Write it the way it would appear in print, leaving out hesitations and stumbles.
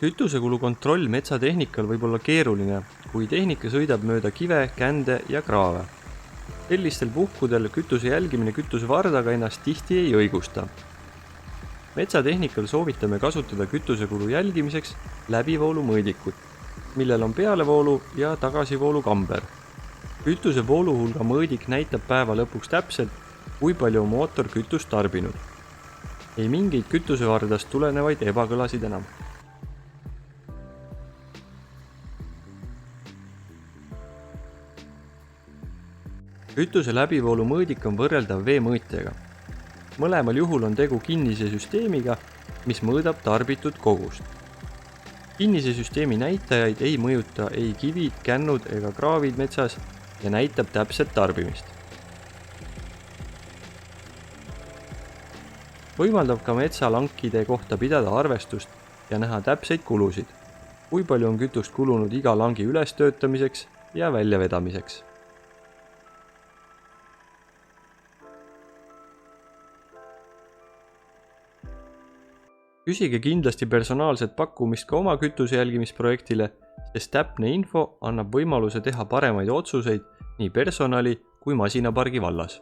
Kütusekulu kontroll metsatehnikal võib olla keeruline, kui tehnika sõidab mööda kive, kände ja kraave. Sellistel puhkudel kütuse jälgimine kütusevardaga ennast tihti ei õigusta. Metsatehnikal soovitame kasutada kütusekulu jälgimiseks läbivoolu mõõdikut, millel on pealevoolu ja tagasivoolu kamber. Kütuse vooluhulga mõõdik näitab päeva lõpuks täpselt, kui palju on mootor kütust tarbinud. Ei mingeid kütusevardast tulenevaid ebakõlasid enam. Kütuse läbivoolu mõõdik on võrreldav veemõõtjaga. Mõlemal juhul on tegu kinnise süsteemiga, mis mõõdab tarbitud kogust. Kinnise süsteemi näitajaid ei mõjuta ei kivid, kännud ega kraavid metsas ja näitab täpset tarbimist. Võimaldab ka metsalankide kohta pidada arvestust ja näha täpseid kulusid, kui palju on kütust kulunud iga langi ülestöötamiseks ja väljavedamiseks. Küsige kindlasti personaalset pakkumist ka oma kütuse jälgimisprojektile, sest täpne info annab võimaluse teha paremaid otsuseid nii personali kui masinapargi vallas.